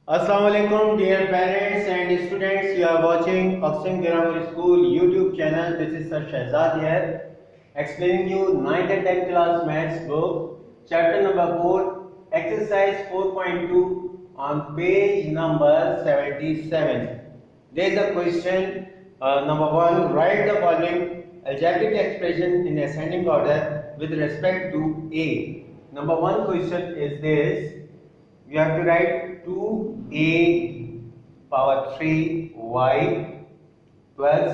Assalamualaikum dear parents and students, you are watching Aqsim Grammar School YouTube channel. This is Sir Shahzad here explaining you 9th and 10th class maths book chapter number 4 exercise 4.2 on page number 77. There is a question number 1, write the following algebraic expression in ascending order with respect to A. Number 1 question is this. You have to write 2a power 3y plus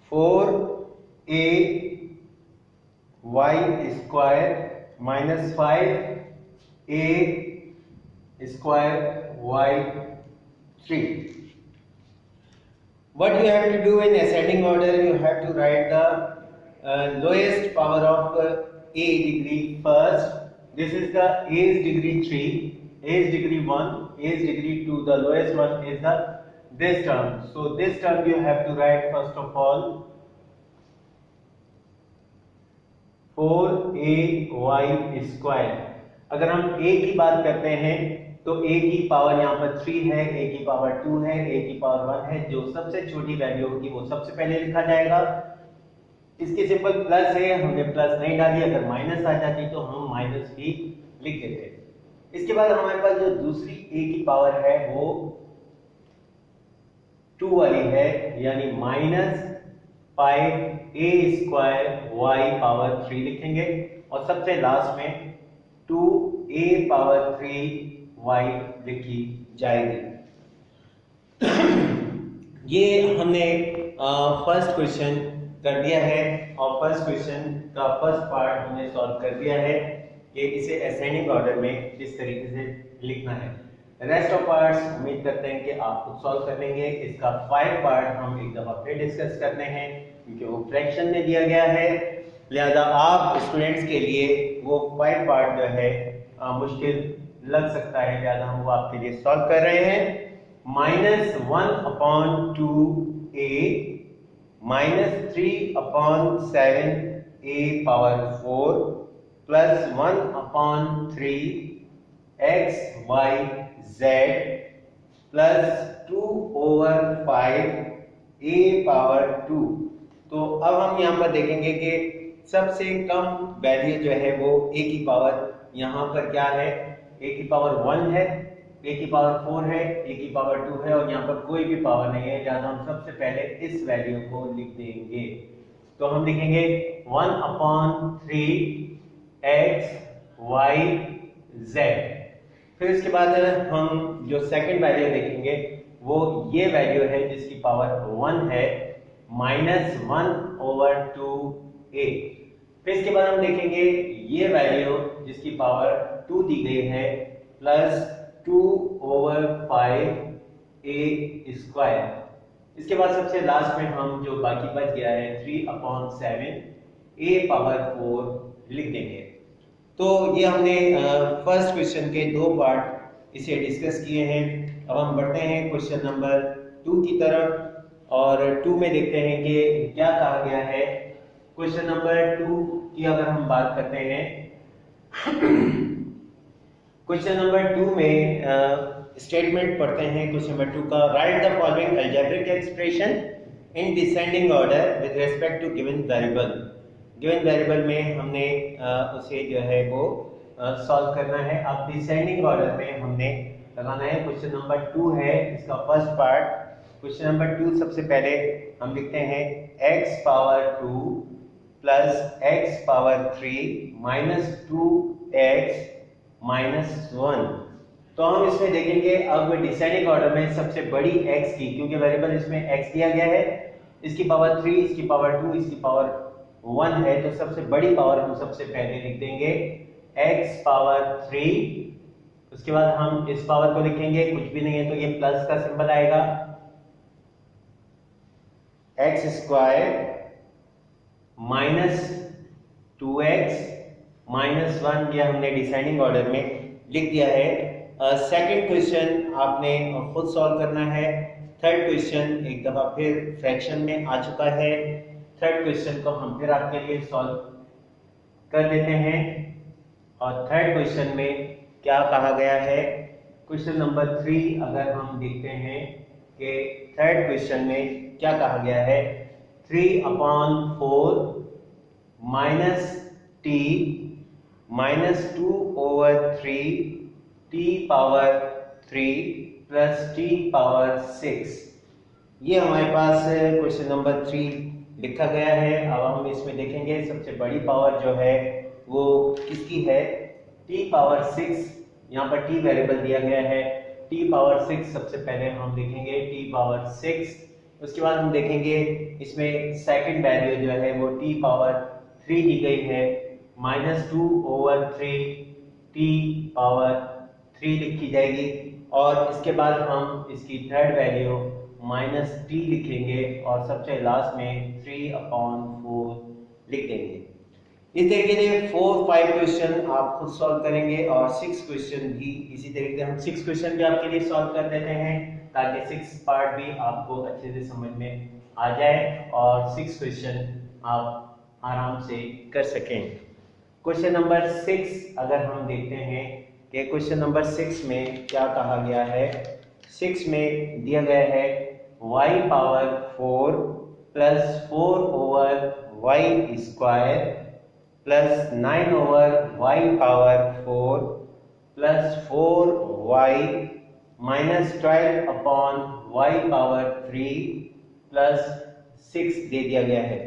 4a y square minus 5a square y 3. What you have to do in ascending order, you have to write the lowest power of a degree first. This is the a's degree 3. A's degree 1, A's degree 2, the lowest one is this term. So this term you have to write first of all 4ay square. अगर हम a की बात करते हैं तो a की power यहाँ पर 3 है, a की पावर 2 है, a की पावर 1 है. जो सबसे छोटी वैल्यू होगी वो सबसे पहले लिखा जाएगा. इसकी सिंपल प्लस है, हमने प्लस नहीं डाली. अगर माइनस आ जाती तो हम माइनस भी लिख देते. इसके बाद हमारे पास जो दूसरी a की पावर है वो 2 वाली है, यानी minus 5a square y power 3 लिखेंगे. और सबसे लास्ट में 2a पावर 3y लिखी जाएगी. ये हमने फर्स्ट क्वेश्चन कर दिया है और फर्स्ट क्वेश्चन का फर्स्ट पार्ट हमने सॉल्व कर दिया है कि इसे असेंडिंग ऑर्डर में किस तरीके से लिखना है. रेस्ट ऑफ पार्ट्स उम्मीद करते हैं कि आप खुद सॉल्व कर लेंगे. इसका 5 पार्ट हम एक दफा फिर डिस्कस करते हैं क्योंकि वो फ्रैक्शन में दिया गया है, लिहाजा आप स्टूडेंट्स के लिए वो 5 पार्ट जो है मुश्किल लग सकता है, लिहाजा हम वो आपके लिए सॉल्व कर रहे हैं. -1/2a -3/7a power 4 plus 1/3 x y z plus 2/5 a power 2. तो अब हम यहाँ पर देखेंगे कि सबसे कम वैल्यू जो है वो a की पावर यहाँ पर क्या है, a की पावर 1 है, a की पावर 4 है, a की पावर 2 है और यहाँ पर कोई भी पावर नहीं है, लिहाजा हम सबसे पहले इस वैल्यू को लिख देंगे. तो हम लिखेंगे 1/3 x y z. फिर इसके बाद हम जो सेकंड वैल्यू देखेंगे वो ये वैल्यू है जिसकी पावर 1 है, -1/2a. फिर इसके बाद हम देखेंगे ये वैल्यू जिसकी पावर 2 दी गई है प्लस 2/5a स्क्वायर. इसके बाद सबसे लास्ट में हम जो बाकी बच गया है 3/7 a पावर 4 लिख देंगे. तो ये हमने फर्स्ट क्वेश्चन के 2 पार्ट इसे डिस्कस किए हैं. अब हम बढ़ते हैं क्वेश्चन नंबर 2 की तरफ और 2 में देखते हैं कि क्या कहा गया है. क्वेश्चन नंबर 2 की अगर हम बात करते हैं क्वेश्चन नंबर 2 में स्टेटमेंट पढ़ते हैं. क्वेश्चन नंबर 2 का, write the following algebraic expression in descending order with respect to given variable. Given variable में हमने उसे जो है वो सॉल्व करना है. अब डिसेंडिंग ऑर्डर में हमने लगाना है. क्वेश्चन नंबर 2 है, इसका फर्स्ट पार्ट. क्वेश्चन नंबर 2 सबसे पहले हम लिखते हैं x power 2 plus x power 3 minus 2x minus 1. तो हम इसमें देखेंगे अब डिसेंडिंग ऑर्डर में सबसे बड़ी x की, क्योंकि वेरिएबल इसमें x दिया गया है, इसकी पावर 3, इसकी पावर 2, इसकी पावर 1 है, तो सबसे बड़ी पावर हम सबसे पहले लिख देंगे x पावर 3. उसके बाद हम इस पावर को लिखेंगे, कुछ भी नहीं है तो ये प्लस का सिंबल आएगा, x square minus 2x minus 1. ये हमने डिसेंडिंग ऑर्डर में लिख दिया है. सेकंड क्वेश्चन आपने खुद सॉल्व करना है. थर्ड क्वेश्चन एक दफा फिर फ्रैक्शन में आ चुका है. थर्ड क्वेश्चन को हम फिर आपके लिए सॉल्व कर लेते हैं. और थर्ड क्वेश्चन में क्या कहा गया है क्वेश्चन नंबर 3 अगर हम देखते हैं कि थर्ड क्वेश्चन में क्या कहा गया है, 3/4 minus T minus 2/3 T power 3 plus T power 6, ये हमारे पास क्वेश्चन नंबर 3 लिखा गया है। अब हम इसमें देखेंगे सबसे बड़ी पावर जो है वो किसकी है, टी पावर 6, यहाँ पर टी वेरिएबल दिया गया है, टी पावर 6 सबसे पहले हम देखेंगे टी पावर 6, उसके बाद हम देखेंगे इसमें सेकंड वैल्यू जो है वो टी पावर 3 दी गई है, -2/3 टी पावर 3 लिखी जाएगी, और इसके बाद हम इसकी थर्ड वैल्यू -t लिखेंगे और सबसे लास्ट में 3/4 लिख देंगे। इस तरीके से 4-5 क्वेश्चन आप खुद सॉल्व करेंगे और 6 क्वेश्चन भी इसी तरीके से हम 6 क्वेश्चन भी आपके लिए सॉल्व कर देते हैं ताकि 6 पार्ट भी आपको अच्छे से समझ में आ जाए और 6 क्वेश्चन आप आराम से कर सकें। क्वेश्चन नंबर 6 अगर हम देखते हैं कि क्वेश्चन नंबर 6 में क्या कहा गया है, 6 में दिया गया है y power 4 plus 4/y square plus 9/y power 4 plus 4y minus 12/y power 3 plus 6 दे दिया गया है।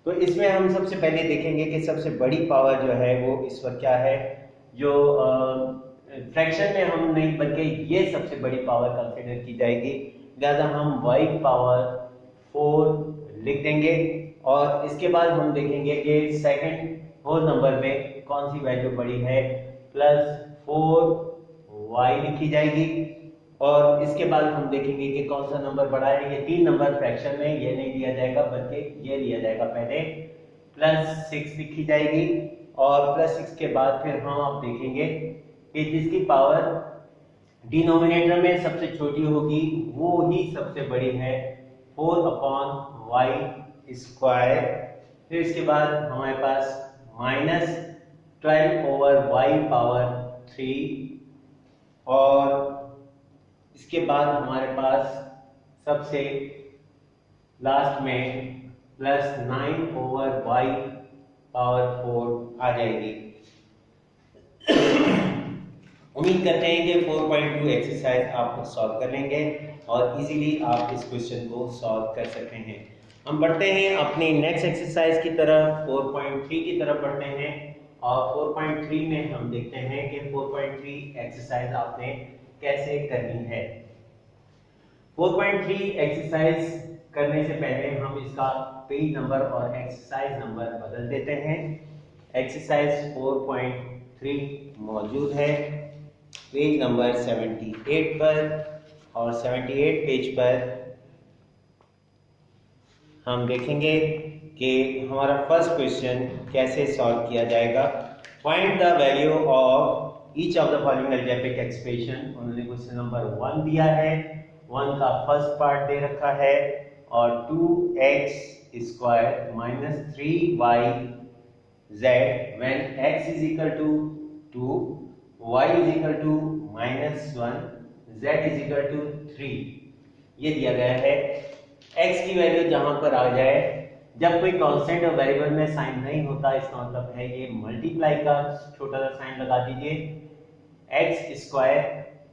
तो इसमें हम सबसे पहले देखेंगे कि सबसे बड़ी पावर जो है वो इस वक्त क्या है, जो फ्रैक्शन में हम नहीं बल्कि ये सबसे बड़ी पावर कंसिडर की जाएगी, लिहाजा हम y पावर 4 लिख देंगे और इसके बाद हम देखेंगे कि सेकंड होल नंबर में कौन सी वैल्यू बड़ी है, +4y लिखी जाएगी और इसके बाद हम देखेंगे कि कौन सा नंबर बड़ा है। ये 3 नंबर फ्रैक्शन में ये नहीं दिया जाएगा बल्कि ये लिया जाएगा पहले, +6 लिखी जाएगी और +6 के बाद फिर हम आप देखेंगे कि जिसकी पावर डिनोमिनेटर में सबसे छोटी होगी वो ही सबसे बड़ी है, 4/y स्क्वायर। फिर इसके बाद हमारे पास -12/y पावर 3 और इसके बाद हमारे पास सबसे लास्ट में +9/y पावर 4 आ जाएगी। उम्मीद करते हैं कि 4.2 एक्सरसाइज आप सॉल्व कर लेंगे और इजीली आप इस क्वेश्चन को सॉल्व कर सकते हैं। हम बढ़ते हैं अपनी नेक्स्ट एक्सरसाइज की तरफ, 4.3 की तरफ बढ़ते हैं और 4.3 में हम देखते हैं कि 4.3 एक्सरसाइज आपने कैसे करनी है। 4.3 एक्सरसाइज करने से पहले हम इसका पेज नंबर और एक्सरसाइज नंबर बदल देते हैं। एक्सरसाइज 4.3 मौजूद है पेज नंबर 78 पर और 78 पेज पर हम देखेंगे कि हमारा फर्स्ट क्वेश्चन कैसे सॉल्व किया जाएगा। Find the value of each of the following algebraic expression. उन्होंने क्वेश्चन नंबर 1 दिया है, 1 का फर्स्ट पार्ट दे रखा है और 2x square minus 3yz when x is equal to 2, y is equal to -1, z is equal to 3 ये दिया गया है। x की वैल्यू जहां पर आ जाए, जब कोई कांस्टेंट और वेरिएबल में साइन नहीं होता इसका मतलब है ये मल्टीप्लाई का छोटा सा साइन लगा दीजिए, x स्क्वायर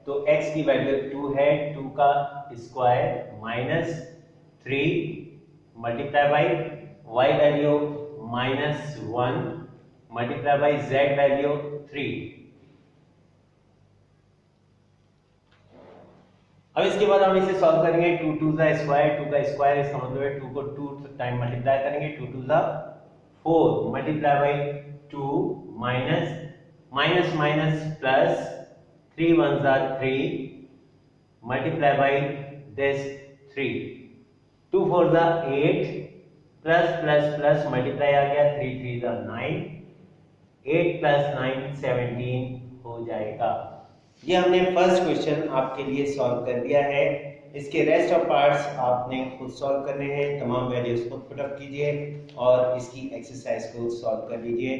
तो x की वैल्यू 2 है, 2 का square -3 multiply by y value -1 multiply by z value 3। अब इसके बाद हम इसे सॉल्व करेंगे, 2 2 का स्क्वायर, 2 का स्क्वायर इसका मतलब है 2 को 2 टाइम मल्टीप्लाई करेंगे, 2 2 का 4 multiply by 2 minus minus plus 3 1 जा 3 मल्टीप्लाई बाई दिस 3, 2 4 जा 8 प्लस प्लस प्लस मल्टीप्लाई आ गया, 3 3 जा 9, 8 प्लस 9 17 हो जाएगा। ये हमने फर्स्ट क्वेश्चन आपके लिए सॉल्व कर दिया है। इसके रेस्ट ऑफ पार्ट्स आपने खुद सॉल्व करने हैं, तमाम वैल्यूज को पुट अप कीजिए और इसकी एक्सरसाइज को सॉल्व कर लीजिए।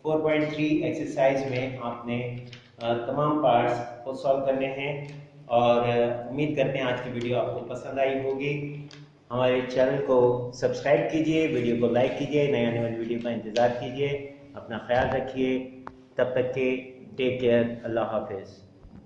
4.3 एक्सरसाइज में आपने तमाम पार्ट्स को सॉल्व करने हैं और उम्मीद करते हैं आज की वीडियो आपको पसंद आई होगी। हमारे चैनल को सब्सक्राइब कीजिए, वीडियो को लाइक कीजिए, नए आने वाली वीडियो का इंतज़ार कीजिए। अपना ख्याल रखिए, तब तक के टेक केयर, अल्लाह हाफिज़।